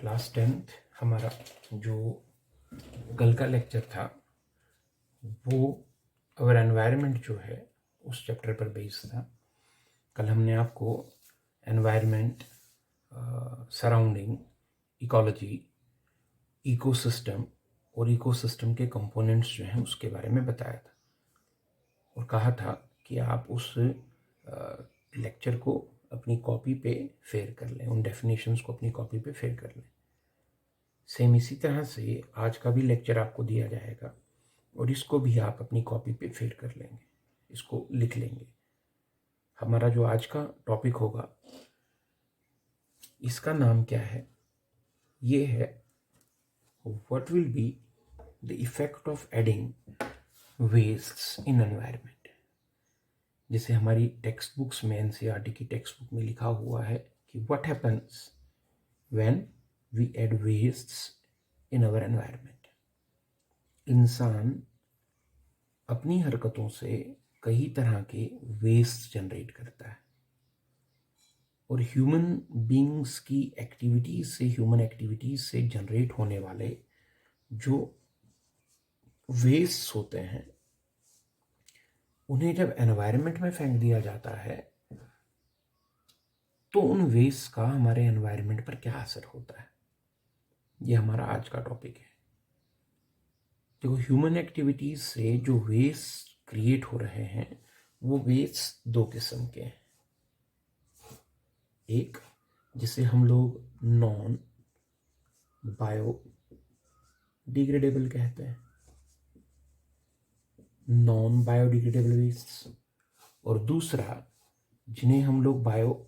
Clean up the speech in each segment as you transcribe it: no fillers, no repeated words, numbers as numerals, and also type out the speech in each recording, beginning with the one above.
Class 10th हमारा जो कल का लेक्चर था वो अवर एनवायरनमेंट जो है उस चैप्टर पर बेस्ड था। कल हमने आपको एनवायरनमेंट, सराउंडिंग, इकोलॉजी, इकोसिस्टम और इकोसिस्टम के कंपोनेंट्स जो हैं उसके बारे में बताया था और कहा था कि आप उस लेक्चर को अपनी कॉपी पे फेयर कर लें, उन डेफिनेशंस को अपनी कॉपी पे फेयर कर लें। सेम इसी तरह से आज का भी लेक्चर आपको दिया जाएगा और इसको भी आप अपनी कॉपी पे फेयर कर लेंगे, इसको लिख लेंगे। हमारा जो आज का टॉपिक होगा इसका नाम क्या है? ये है what will be the effect of adding wastes in environment. जैसे हमारी टेक्स्ट बुक्स में, एनसीईआरटी की टेक्स्ट बुक में लिखा हुआ है कि what happens when we add wastes in our environment. इंसान अपनी हरकतों से कई तरह के वेस्ट जनरेट करता है और ह्यूमन बीइंग्स की एक्टिविटीज से, ह्यूमन एक्टिविटीज से जनरेट होने वाले जो वेस्ट होते हैं उन्हें जब एनवायरनमेंट में फेंक दिया जाता है तो उन वेस्ट का हमारे एनवायरनमेंट पर क्या असर होता है, ये हमारा आज का टॉपिक है। देखो, ह्यूमन एक्टिविटीज से जो वेस्ट क्रिएट हो रहे हैं वो वेस्ट दो किस्म के हैं। एक जिसे हम लोग नॉन बायोडिग्रेडेबल कहते हैं, नॉन बायोडिग्रेडेबल वेस्ट, और दूसरा जिन्हें हम लोग बायोडिग्रेडेबल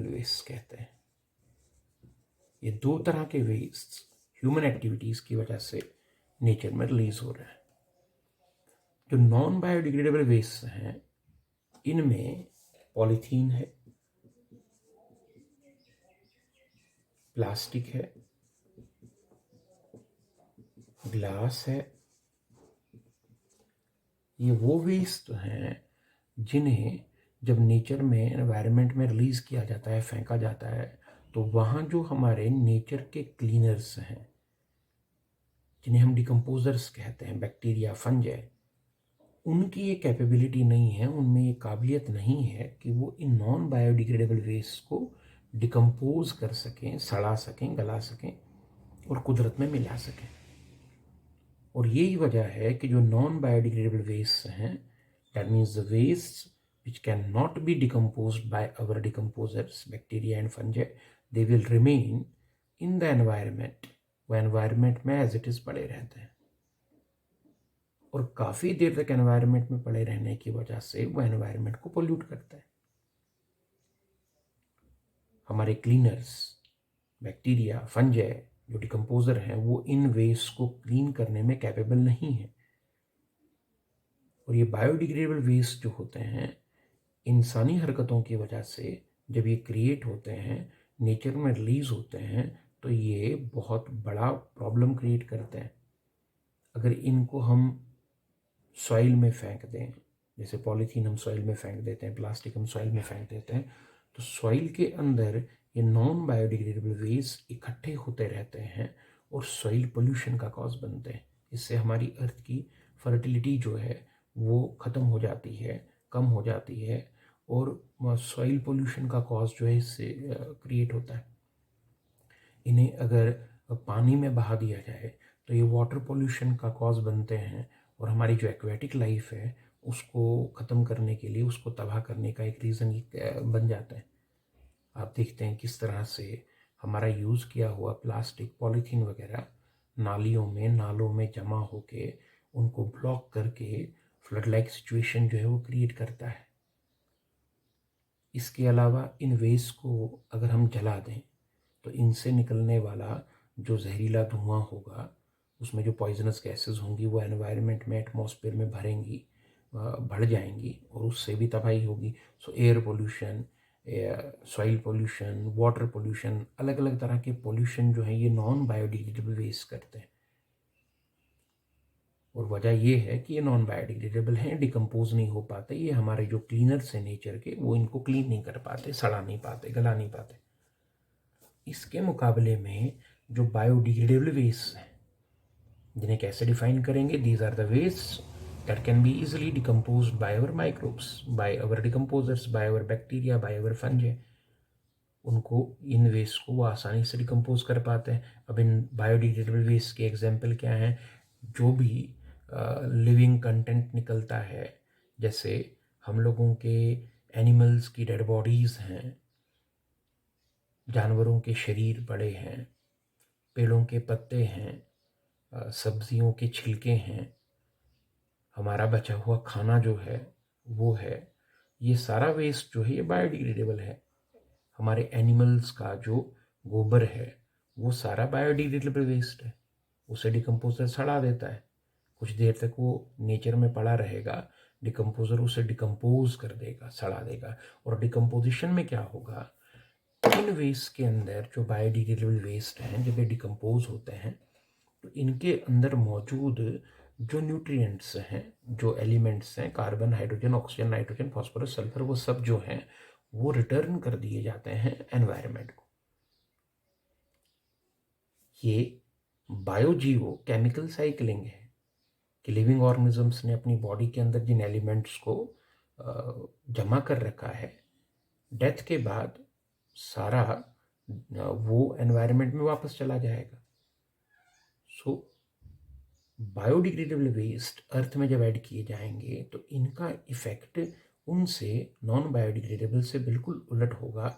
वेस्ट कहते हैं। ये दो तरह के वेस्ट ह्यूमन एक्टिविटीज की वजह से नेचर में रिलीज हो रहे हैं। जो नॉन बायोडिग्रेडेबल वेस्ट हैं इनमें पॉलीथीन है, प्लास्टिक है, ग्लास है। ये वो वेस्ट हैं जिन्हें जब नेचर में, एनवायरनमेंट में रिलीज किया जाता है, फेंका जाता है, तो वहाँ जो हमारे नेचर के क्लीनर्स हैं जिन्हें हम डिकम्पोजर्स कहते हैं, बैक्टीरिया, फंजाई, उनकी ये कैपेबिलिटी नहीं है, उनमें ये काबिलियत नहीं है कि वो इन नॉन बायोडिग्रेडेबल वेस्ट को डिकम्पोज कर सकें, सड़ा सकें, गला सकें और कुदरत में मिला सकें। और यही वजह है कि जो नॉन बायोडिग्रेडेबल वेस्ट हैं, that means the waste which cannot be decomposed by our decomposers, bacteria and fungi, they will remain in the environment। वो environment में as it is पड़े रहते हैं और काफ़ी देर तक environment में पड़े रहने की वजह से वो environment को pollute करता है। हमारे क्लीनर्स, बैक्टीरिया, फंजाई जो डिकम्पोजर हैं वो इन वेस्ट को क्लीन करने में कैपेबल नहीं है। और ये बायोडिग्रेडेबल वेस्ट जो होते हैं इंसानी हरकतों की वजह से जब ये क्रिएट होते हैं, नेचर में रिलीज होते हैं, तो ये बहुत बड़ा प्रॉब्लम क्रिएट करते हैं। अगर इनको हम सॉइल में फेंक दें, जैसे पॉलीथीन हम सॉइल में फेंक देते हैं, प्लास्टिक हम सॉइल में फेंक देते हैं, तो सॉइल के अंदर ये नॉन बायोडिग्रेडेबल वेस्ट इकट्ठे होते रहते हैं और सॉइल पोल्यूशन का कॉज बनते हैं। इससे हमारी अर्थ की फर्टिलिटी जो है वो ख़त्म हो जाती है, कम हो जाती है और सॉइल पोल्यूशन का कॉज जो है इससे क्रिएट होता है। इन्हें अगर पानी में बहा दिया जाए तो ये वाटर पोल्यूशन का कॉज बनते हैं और हमारी जो एक्वेटिक लाइफ है उसको ख़त्म करने के लिए, उसको तबाह करने का एक रीज़न बन जाता है। आप देखते हैं किस तरह से हमारा यूज़ किया हुआ प्लास्टिक, पॉलीथीन वगैरह नालियों में, नालों में जमा होके उनको ब्लॉक करके फ्लड लाइक सिचुएशन जो है वो क्रिएट करता है। इसके अलावा इन वेस्ट को अगर हम जला दें तो इनसे निकलने वाला जो जहरीला धुआं होगा, उसमें जो पॉइजनस गैसेस होंगी वो एनवायरनमेंट में, एटमॉस्फेयर में भरेंगी, बढ़ जाएंगी और उससे भी तबाही होगी। सो air pollution, soil pollution, water pollution, अलग अलग तरह के पोल्यूशन जो है ये नॉन बायोडिग्रेडेबल वेस्ट करते हैं। और वजह ये है कि ये नॉन बायोडिग्रेडेबल हैं, डिकम्पोज नहीं हो पाते। ये हमारे जो क्लीनर्स हैं नेचर के वो इनको क्लीन नहीं कर पाते, सड़ा नहीं पाते, गला नहीं पाते। इसके मुकाबले में जो बायोडिग्रेडेबल वेस्ट हैं, जिन्हें कैसे डिफाइन करेंगे, these are the waste that can be easily decompose by our microbes, by our decomposers, by our bacteria, by our fungi. उनको, इन वेस्ट को वो आसानी से डिकम्पोज कर पाते हैं। अब इन बायोडिग्रेडेबल वेस्ट के एग्जाम्पल क्या हैं? जो भी लिविंग कंटेंट निकलता है, जैसे हम लोगों के एनिमल्स की डेड बॉडीज़ हैं, जानवरों के शरीर पड़े हैं, पेड़ों के पत्ते हैं, सब्जियों के छिलके हैं, हमारा बचा हुआ खाना जो है वो है, ये सारा वेस्ट जो है ये बायोडिग्रेडेबल है। हमारे एनिमल्स का जो गोबर है वो सारा बायोडिग्रेडेबल वेस्ट है। उसे डिकम्पोजर सड़ा देता है, कुछ देर तक वो नेचर में पड़ा रहेगा, डिकम्पोजर उसे डिकम्पोज कर देगा, सड़ा देगा। और डिकम्पोजिशन में क्या होगा, इन वेस्ट के अंदर जो बायोडिग्रेडेबल वेस्ट हैं, जब ये डिकम्पोज होते हैं तो इनके अंदर मौजूद जो न्यूट्रिएंट्स हैं, जो एलिमेंट्स हैं, carbon, hydrogen, oxygen, nitrogen, phosphorus, sulphur, वो सब जो हैं वो रिटर्न कर दिए जाते हैं एनवायरनमेंट को। ये बायोजीओ केमिकल साइकिलिंग है कि लिविंग ऑर्गेनिजम्स ने अपनी बॉडी के अंदर जिन एलिमेंट्स को जमा कर रखा है, डेथ के बाद सारा वो एनवायरनमेंट में वापस चला जाएगा। सो बायोडिग्रेडेबल वेस्ट अर्थ में जब ऐड किए जाएंगे तो इनका इफेक्ट उनसे नॉन बायोडिग्रेडेबल से बिल्कुल उलट होगा,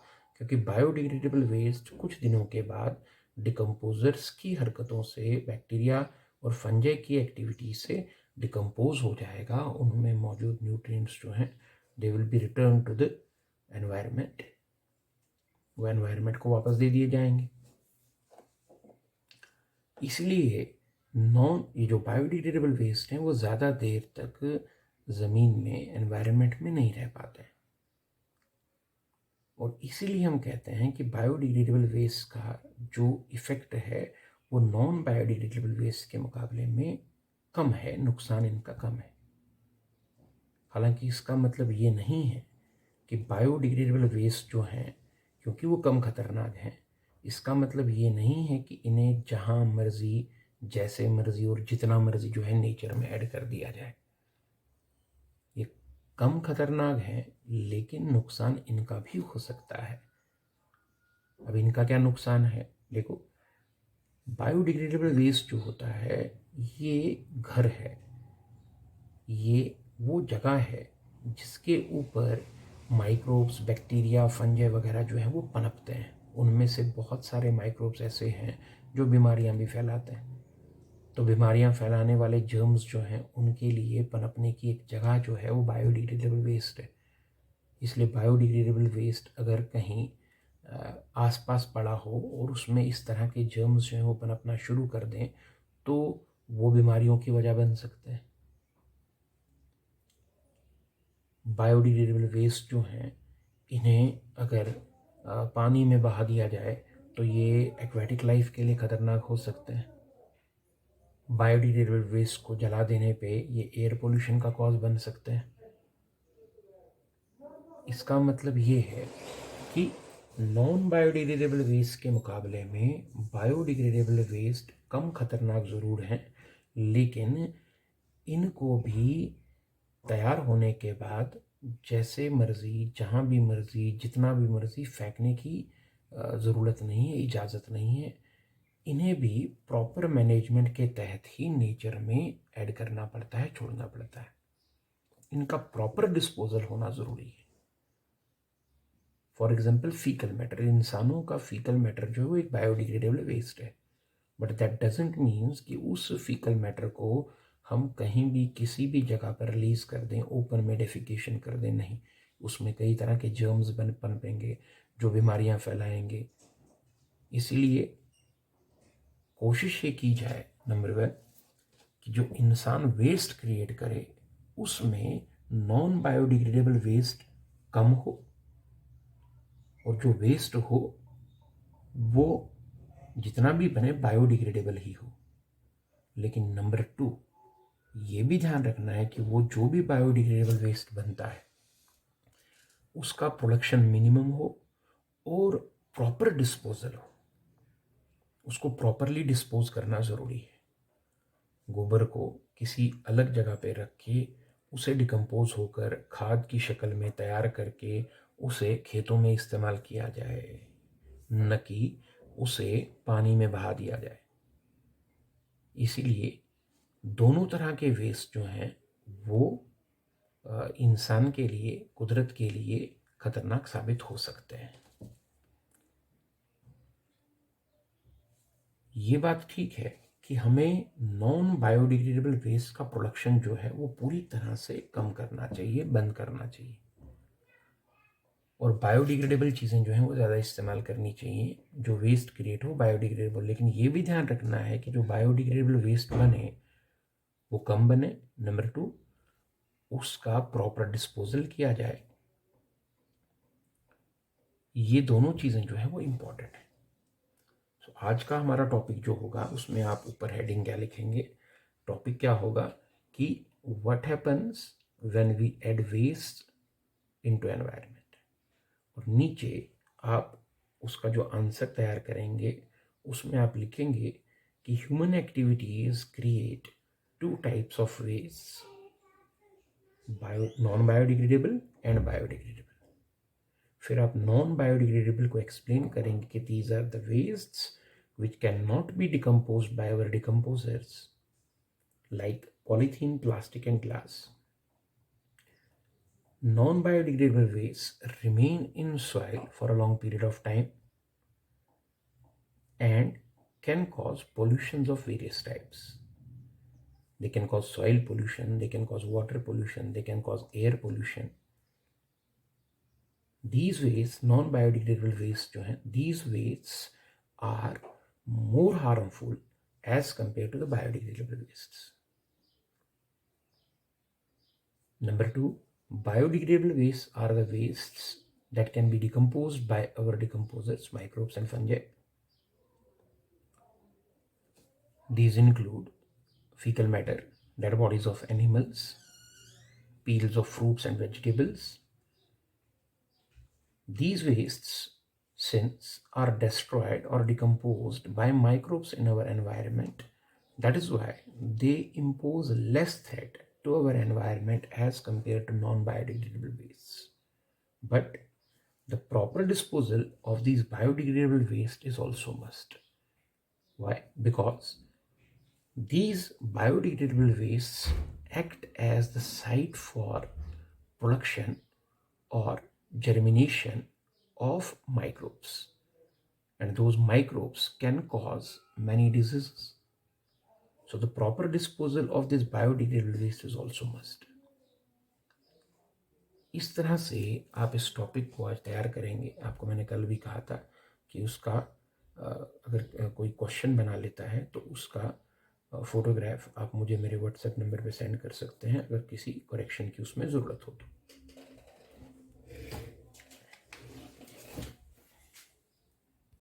क्योंकि बायोडिग्रेडेबल वेस्ट कुछ दिनों के बाद डिकम्पोजर्स की हरकतों से, बैक्टीरिया और फंजाई की एक्टिविटी से डिकम्पोज हो जाएगा। उनमें मौजूद न्यूट्रिएंट्स जो हैं they will be return to the environment, वो एनवायरनमेंट को वापस दे दिए जाएंगे। इसलिए ये जो बायोडिग्रेडेबल वेस्ट हैं वो ज़्यादा देर तक ज़मीन में, एनवायरनमेंट में नहीं रह पाते हैं। और इसीलिए हम कहते हैं कि बायोडिग्रेडेबल वेस्ट का जो इफ़ेक्ट है वो नॉन बायोडिग्रेडेबल वेस्ट के मुकाबले में कम है, नुकसान इनका कम है। हालांकि इसका मतलब ये नहीं है कि बायोडिग्रेडेबल वेस्ट जो हैं, क्योंकि वो कम खतरनाक हैं, इसका मतलब ये नहीं है कि इन्हें जहाँ मर्जी, जैसे मर्जी और जितना मर्जी जो है नेचर में ऐड कर दिया जाए। ये कम खतरनाक है, लेकिन नुकसान इनका भी हो सकता है। अब इनका क्या नुकसान है? देखो, बायोडिग्रेडेबल वेस्ट जो होता है ये घर है, ये वो जगह है जिसके ऊपर माइक्रोब्स, बैक्टीरिया, फंजाई वगैरह जो है वो पनपते हैं। उनमें से बहुत सारे माइक्रोब्स ऐसे हैं जो बीमारियां भी फैलाते हैं। तो बीमारियां फैलाने वाले जर्म्स जो हैं उनके लिए पनपने की एक जगह जो है वो बायोडिग्रेडेबल वेस्ट है। इसलिए बायोडिग्रेडेबल वेस्ट अगर कहीं आसपास पड़ा हो और उसमें इस तरह के जर्म्स जो हैं वो पनपना शुरू कर दें तो वो बीमारियों की वजह बन सकते हैं। बायोडिग्रेडेबल वेस्ट जो हैं इन्हें अगर पानी में बहा दिया जाए तो ये एक्वेटिक लाइफ के लिए ख़तरनाक हो सकते हैं। बायोडिग्रेडेबल वेस्ट को जला देने पे ये एयर पोल्यूशन का कॉज बन सकते हैं। इसका मतलब ये है कि नॉन बायोडिग्रेडेबल वेस्ट के मुकाबले में बायोडिग्रेडेबल वेस्ट कम खतरनाक ज़रूर हैं, लेकिन इनको भी तैयार होने के बाद जैसे मर्ज़ी, जहाँ भी मर्ज़ी, जितना भी मर्ज़ी फेंकने की ज़रूरत नहीं है, इजाज़त नहीं है। इन्हें भी प्रॉपर मैनेजमेंट के तहत ही नेचर में ऐड करना पड़ता है, छोड़ना पड़ता है। इनका प्रॉपर डिस्पोजल होना ज़रूरी है। फॉर एग्जाम्पल फीकल मैटर, इंसानों का फीकल मैटर जो है वो एक बायोडिग्रेडेबल वेस्ट है, बट दैट डजेंट मीन्स कि उस फीकल मैटर को हम कहीं भी किसी भी जगह पर रिलीज़ कर दें, ओपन में डेफिकेशन कर दें। नहीं, उसमें कई तरह के जर्म्स पनपेंगे जो बीमारियां फैलाएंगे। इसीलिए कोशिश ये की जाए, नंबर 1, कि जो इंसान वेस्ट क्रिएट करे उसमें नॉन बायोडिग्रेडेबल वेस्ट कम हो और जो वेस्ट हो वो जितना भी बने बायोडिग्रेडेबल ही हो। लेकिन नंबर 2, ये भी ध्यान रखना है कि वो जो भी बायोडिग्रेडेबल वेस्ट बनता है उसका प्रोडक्शन मिनिमम हो और प्रॉपर डिस्पोजल हो। उसको प्रॉपरली डिस्पोज करना ज़रूरी है। गोबर को किसी अलग जगह पे रख के उसे डिकम्पोज होकर खाद की शक्ल में तैयार करके उसे खेतों में इस्तेमाल किया जाए, न कि उसे पानी में बहा दिया जाए। इसीलिए दोनों तरह के वेस्ट जो हैं वो इंसान के लिए, कुदरत के लिए खतरनाक साबित हो सकते हैं। ये बात ठीक है कि हमें नॉन बायोडिग्रेडेबल वेस्ट का प्रोडक्शन जो है वो पूरी तरह से कम करना चाहिए, बंद करना चाहिए, और बायोडिग्रेडेबल चीज़ें जो हैं वो ज़्यादा इस्तेमाल करनी चाहिए, जो वेस्ट क्रिएट हो बायोडिग्रेडेबल। लेकिन ये भी ध्यान रखना है कि जो बायोडिग्रेडेबल वेस्ट बने वो कम बने। नंबर 2, उसका प्रॉपर डिस्पोजल किया जाए। ये दोनों चीज़ें जो है वो इम्पॉर्टेंट है। तो आज का हमारा टॉपिक जो होगा उसमें आप ऊपर हेडिंग क्या लिखेंगे? टॉपिक क्या होगा कि what happens when we add waste into environment, और नीचे आप उसका जो आंसर तैयार करेंगे उसमें आप लिखेंगे कि human activities create 2 types of waste, non biodegradable and biodegradable. फिर आप नॉन बायोडिग्रेडेबल को एक्सप्लेन करेंगे कि these are the wastes which cannot be decomposed by our decomposers like polythene, plastic and glass. Non-biodegradable wastes remain in soil for a long period of time and can cause pollutions of various types. They can cause soil pollution, they can cause water pollution, they can cause air pollution. These wastes, non-biodegradable wastes जो हैं, these wastes are more harmful as compared to the biodegradable wastes. Number 2, biodegradable wastes are the wastes that can be decomposed by our decomposers, microbes and fungi. These include fecal matter, dead bodies of animals, peels of fruits and vegetables. These wastes, since are destroyed or decomposed by microbes in our environment, that is why they impose less threat to our environment as compared to non-biodegradable wastes. But the proper disposal of these biodegradable waste is also must. Why? Because these biodegradable wastes act as the site for production or germination of microbes, and those microbes can cause many diseases. So the proper disposal of this biodegradable waste is also must. इस तरह से आप इस topic को आज तैयार करेंगे। आपको मैंने कल भी कहा था कि उसका अगर कोई क्वेश्चन बना लेता है तो उसका फोटोग्राफ आप मुझे मेरे व्हाट्सएप नंबर पे सेंड कर सकते हैं अगर किसी करेक्शन की उसमें ज़रूरत हो तो।